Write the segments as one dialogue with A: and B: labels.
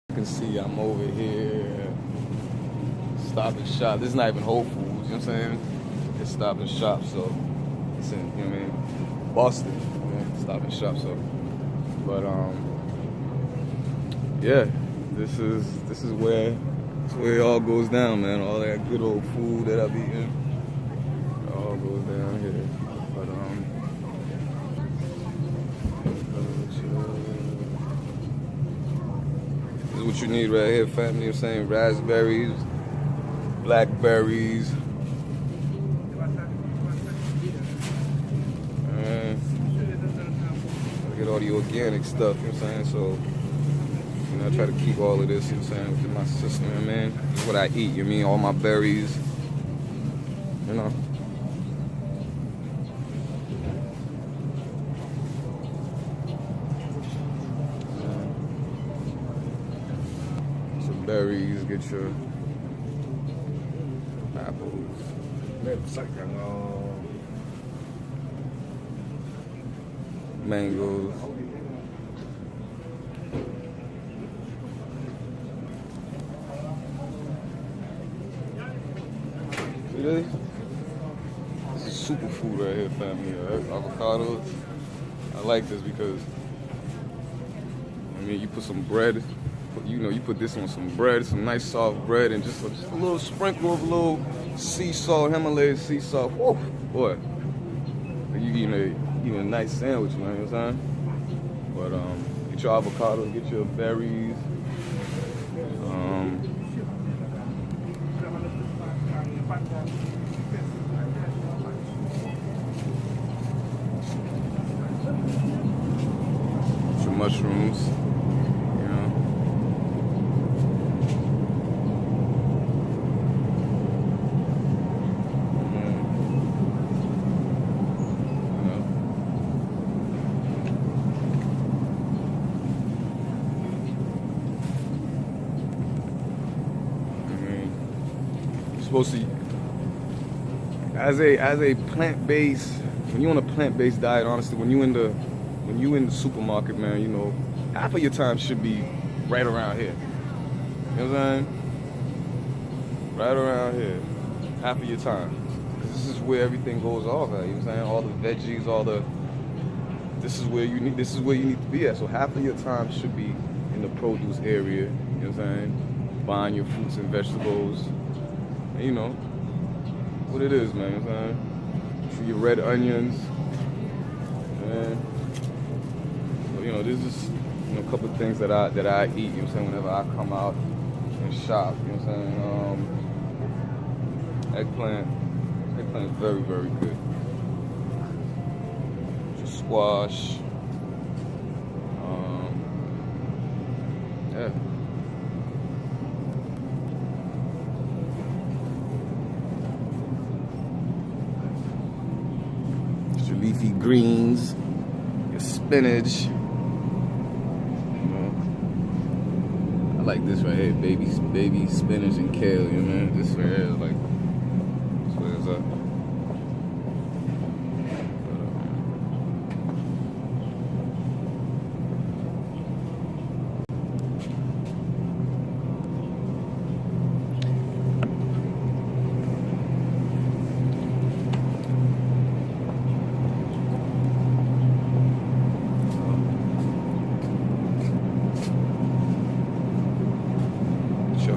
A: You can see I'm over here, Stop and Shop. This is not even Whole Foods, you know what I'm saying? It's Stop and Shop, so it's in, you know what I mean, Boston, you know, Stop and Shop, so. But yeah, this is where it all goes down, man. All that good old food that I've eaten, it all goes down here. But this is what you need right here, family. I'm saying raspberries, blackberries. Get all the organic stuff, you know what I'm saying? So, you know, I try to keep all of this, you know what I'm saying, within my system, man. This is what I eat, you know what I mean? All my berries, you know. Some berries, get your apples. Mangoes. See this? This is superfood right here, family. Avocados. I like this because, I mean, you put some bread, you put this on some bread, some nice soft bread, and just a little sprinkle of a little sea salt, Himalayan sea salt. Whoa, boy. You eating a nice sandwich, man, you know what I'm saying? But get your avocado, get your berries. Get your mushrooms, you know. Supposed to, as a plant-based, when you're on a plant-based diet, honestly, when you in the supermarket, man, you know, half of your time should be right around here. You know what I'm saying? Right around here, half of your time, because this is where everything goes off at. You know what I'm saying? All the veggies, this is where you need to be at. So half of your time should be in the produce area. You know what I'm saying? Buying your fruits and vegetables. You know what it is, man. You know what I'm saying? Your red onions, man. So, you know, this is a couple of things that I eat. You know what I'm saying? Whenever I come out and shop, you know what I'm saying? Eggplant is very, very good. Just squash. Yeah. Your leafy greens, your spinach. You know, I like this right here, baby spinach and kale. You know, this right here is like, this way it's up.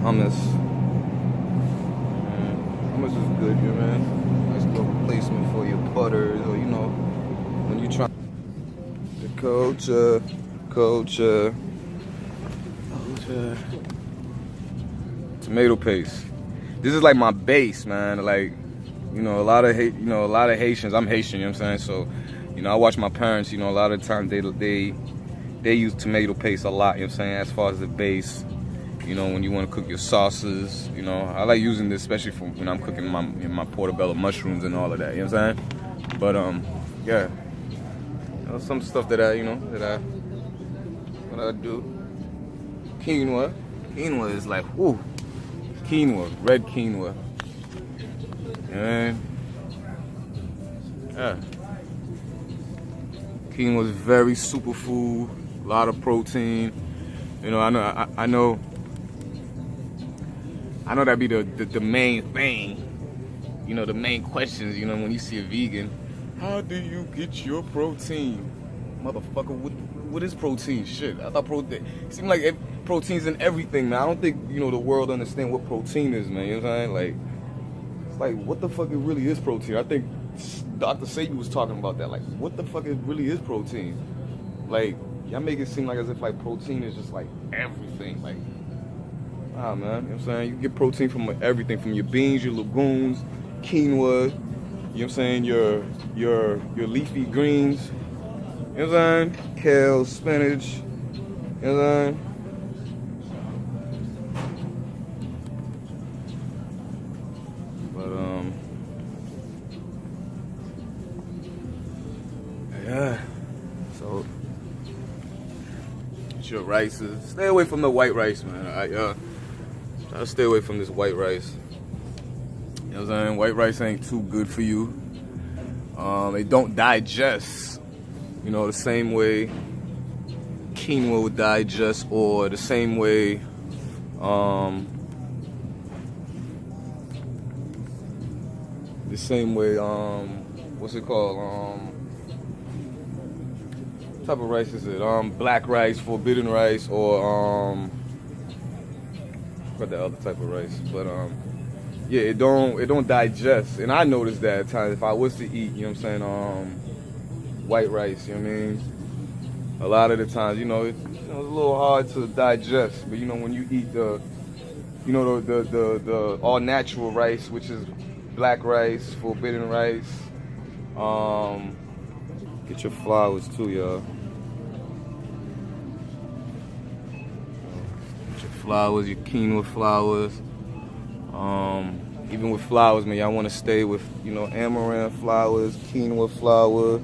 A: Hummus. Hummus is good, you know, man. Nice little replacement for your butters, or you know, when you try the culture, tomato paste. This is like my base, man. Like, you know, a lot of Haitians. I'm Haitian, you know what I'm saying? So, you know, I watch my parents. You know, a lot of times they use tomato paste a lot. You know what I'm saying? As far as the base. You know, when you want to cook your sauces, you know, I like using this especially for when I'm cooking my portobello mushrooms and all of that. You know what I'm saying? But yeah, you know, some stuff that I do. Quinoa is like, whoo, red quinoa, and yeah, quinoa is very superfood, a lot of protein. You know, I know that be the main thing. You know, the main questions, you know, when you see a vegan, how do you get your protein? Motherfucker, what is protein? Shit, I thought protein, it seemed like protein's in everything, man. I don't think, you know, the world understand what protein is, man. You know what I'm saying? Like, it's like, what the fuck it really is protein? I think Dr. Sabi was talking about that. Like, what the fuck it really is protein? Like, y'all make it seem like as if like protein is just like everything. Like, man, you know what I'm saying? You get protein from everything, from your beans, your legumes, quinoa, you know what I'm saying, your leafy greens, you know what I'm saying, kale, spinach, you know what I'm saying. But yeah, so it's your rices. Stay away from the white rice, man. Try to stay away from this white rice. You know what I'm saying? White rice ain't too good for you. It don't digest, you know, the same way quinoa would digest, or the same way what's it called? What type of rice is it? Black rice, forbidden rice, or what the other type of rice? But yeah, it don't digest. And I noticed that at times if I was to eat, you know what I'm saying, white rice, you know what I mean? A lot of the times, you know, it's a little hard to digest. But you know, when you eat the all natural rice, which is black rice, forbidden rice, get your flours too, y'all. Get your flours, your quinoa flours. Even with flours, man, y'all want to stay with, you know, amaranth flours, quinoa flour,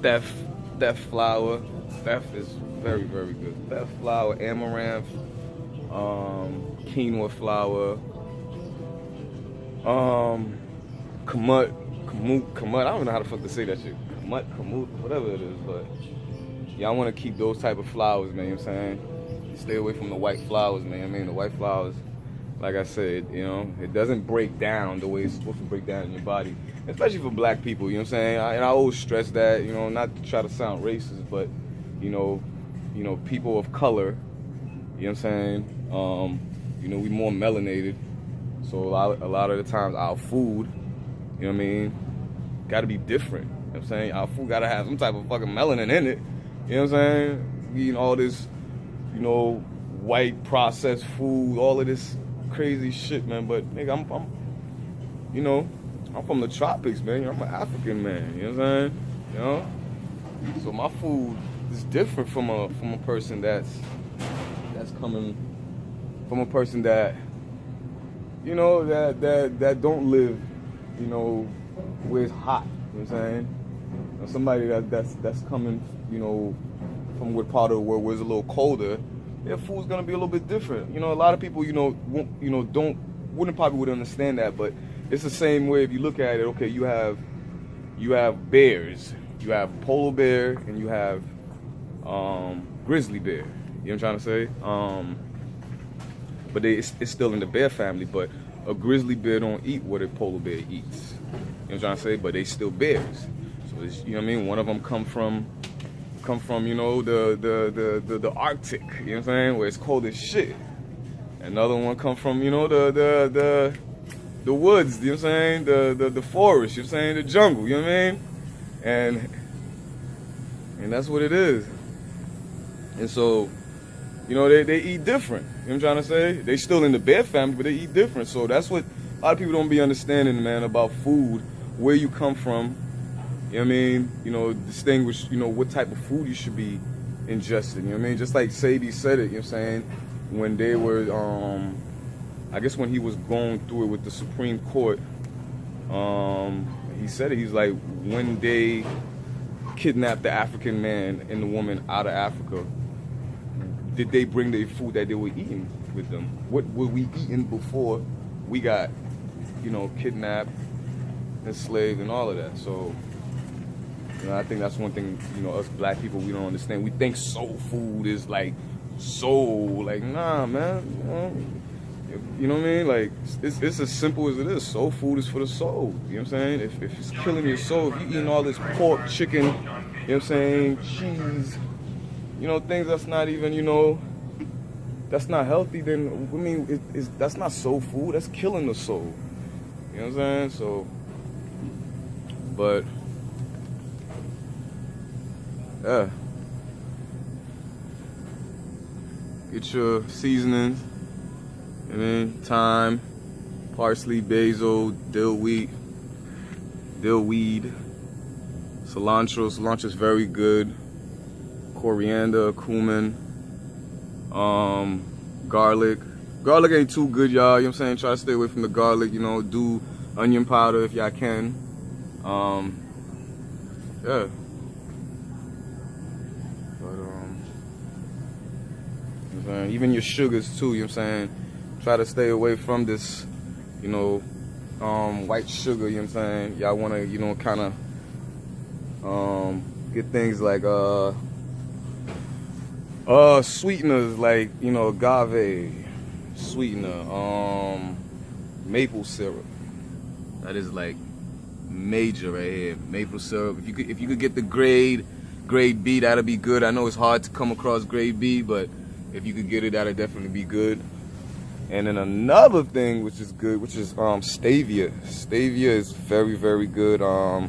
A: theft flour. Theft is very, very good. Theft flour, amaranth, quinoa flour, kamut. I don't know how the fuck to say that shit. Kamut, whatever it is, but y'all want to keep those type of flours, man, you know what I'm saying? Stay away from the white flours, man. I mean, the white flours, like I said, you know, it doesn't break down the way it's supposed to break down in your body, especially for black people, you know what I'm saying? And I always stress that, you know, not to try to sound racist, but, you know, people of color, you know what I'm saying? You know, we more melanated, so a lot of the times our food, you know what I mean, got to be different, you know what I'm saying? Our food got to have some type of fucking melanin in it. You know what I'm saying? Eating all this, you know, white processed food, all of this crazy shit, man. But nigga, I'm you know, I'm from the tropics, man. I'm an African man. You know what I'm saying? You know, so my food is different from a person that's coming from a person that, you know, that don't live, you know, where it's hot. You know what I'm saying? Somebody that's coming, you know, from what part of the world where it's a little colder, their food's gonna be a little bit different. You know, a lot of people, you know, wouldn't understand that, but it's the same way if you look at it. Okay, you have bears, you have polar bear, and you have grizzly bear. You know what I'm trying to say? But it's still in the bear family. But a grizzly bear don't eat what a polar bear eats. You know what I'm trying to say? But they still bears. So it's, you know what I mean? One of them come from you know, the Arctic, you know what I'm saying, where it's cold as shit. Another one come from, you know, the woods, you know what I'm saying, the forest, you know what I'm saying, the jungle, you know what I mean, and that's what it is. And so, you know, they eat different, you know what I'm trying to say. They still in the bear family, but they eat different. So that's what a lot of people don't be understanding, man, about food, where you come from. You know what I mean? You know, distinguish, you know, what type of food you should be ingesting. You know what I mean? Just like Sabi said it, you know what I'm saying? When they were, I guess when he was going through it with the Supreme Court, he said it, he's like, when they kidnapped the African man and the woman out of Africa, did they bring their food that they were eating with them? What were we eating before we got, you know, kidnapped, enslaved, and all of that? So, You know, I think that's one thing, you know, us black people, we don't understand. We think soul food is like soul. Like, nah, man. You know what I mean? Like, it's as simple as it is. Soul food is for the soul. You know what I'm saying? If it's killing your soul, if you're eating all this pork, chicken, you know what I'm saying, cheese, you know, things that's not even, you know, that's not healthy, then, I mean, that's not soul food. That's killing the soul. You know what I'm saying? So, but, yeah. Get your seasonings. I mean, thyme, parsley, basil, dillweed, cilantro. Cilantro's very good. Coriander, cumin, garlic. Garlic ain't too good, y'all. You know what I'm saying? Try to stay away from the garlic. You know, do onion powder if y'all can. Yeah. But even your sugars too. You know what I'm saying? Try to stay away from this, you know, white sugar, you know what I'm saying? Y'all want to, you know, kind of get things like sweeteners like, you know, agave sweetener, maple syrup. That is like major right here. Maple syrup. If you could get the grade B, that'd be good. I know it's hard to come across grade B, but if you could get it, that'd definitely be good. And then another thing which is good, which is stevia. Stevia is very, very good. I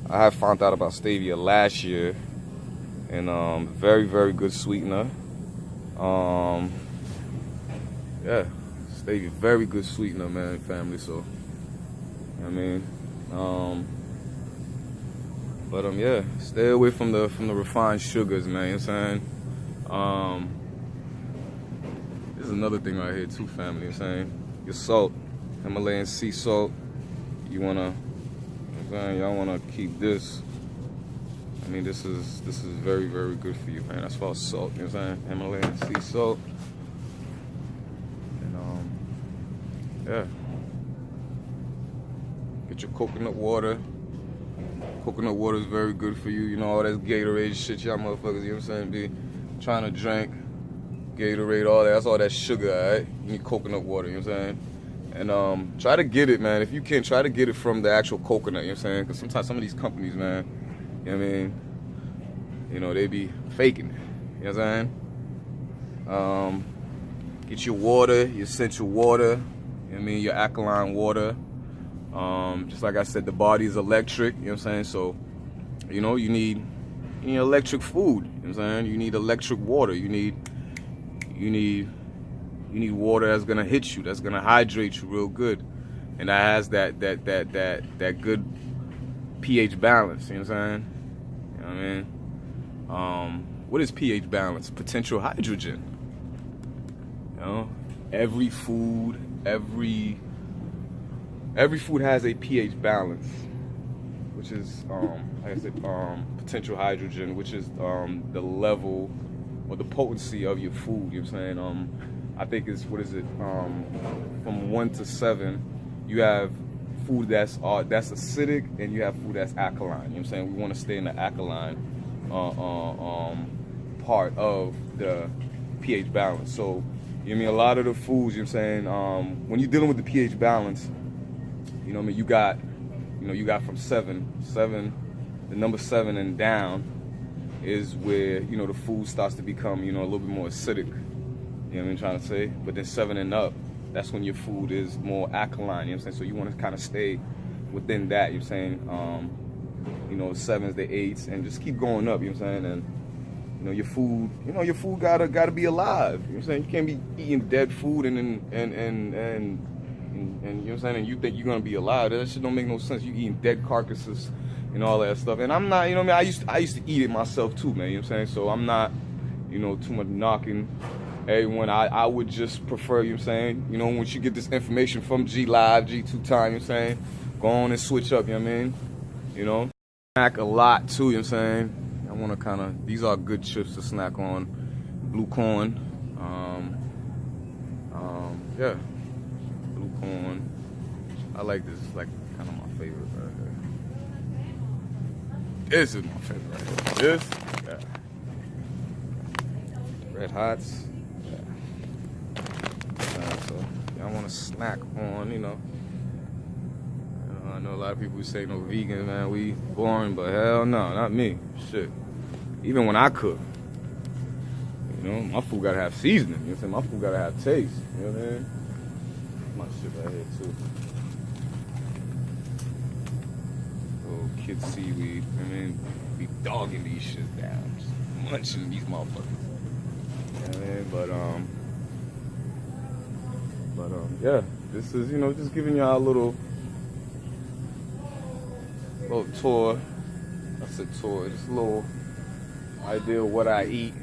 A: have found out about stevia last year, and very, very good sweetener. Yeah, stevia, very good sweetener, man, family. So, I mean, yeah, stay away from the refined sugars, man. You know what I'm saying? There's another thing right here too, family. You know what I'm saying? Your salt, Himalayan sea salt. You wanna, you know what I'm saying? Y'all wanna keep this. I mean, this is very, very good for you, man. As far as salt, you know what I'm saying? Himalayan sea salt. And yeah. Get your coconut water. Coconut water is very good for you. You know, all that Gatorade shit y'all motherfuckers, you know what I'm saying, be trying to drink. Gatorade, all that, that's all that sugar, alright? You need coconut water, you know what I'm saying? And try to get it, man. If you can, try to get it from the actual coconut, you know what I'm saying? Because sometimes some of these companies, man, you know what I mean? You know, they be faking it, you know what I'm saying? Get your water, your essential water, you know what I mean? Your alkaline water. Just like I said, the body is electric, you know what I'm saying? So, you know, you need electric food, you know what I'm saying? You need electric water, you need water that's gonna hit you, that's gonna hydrate you real good, and that has that good pH balance. You know what I'm saying? You know what I mean? What is pH balance? Potential hydrogen. You know, every food has a pH balance, which is like I said, potential hydrogen, which is the level or the potency of your food. You know what I'm saying? I think it's, what is it, from 1 to 7, you have food that's acidic, and you have food that's alkaline. You know what I'm saying? We want to stay in the alkaline part of the pH balance. So, you know what I mean, a lot of the foods, you know what I'm saying, when you're dealing with the pH balance, you know what I mean, you got from 7, the number 7 and down is where, you know, the food starts to become, you know, a little bit more acidic. You know what I mean, trying to say? But then 7 and up, that's when your food is more alkaline. You know what I'm saying? So you want to kind of stay within that. You know what I'm saying? You know, 7s, the 8s, and just keep going up. You know what I'm saying? And you know, your food gotta be alive. You know what I'm saying? You can't be eating dead food and you know what I'm saying? And you think you're gonna be alive. That shit don't make no sense. You eating dead carcasses and all that stuff. And I'm not, you know what I mean? I used to eat it myself too, man. You know what I'm saying? So I'm not, you know, too much knocking everyone. I would just prefer, you know what I'm saying? You know, once you get this information from G Live, G2 Time, you know what I'm saying? Go on and switch up, you know what I mean? You know? Snack a lot too, you know what I'm saying? I wanna kinda, these are good chips to snack on. Blue corn. Yeah. Blue corn. I like this, it's like kind of my favorite right here. This is my favorite right here. This, yeah. Red Hots. Yeah. So y'all want to snack on, you know. I know a lot of people who say no vegan, man. We boring, but hell no, not me. Shit. Even when I cook, you know, my food gotta have seasoning. You know what I'm saying? My food gotta have taste. You know what I mean? My shit right here too. Little kid seaweed. I mean, be dogging these shit down, just munching these motherfuckers. You know what I mean? But yeah. This is, you know, just giving y'all a little tour. I said tour. Just a little idea of what I eat.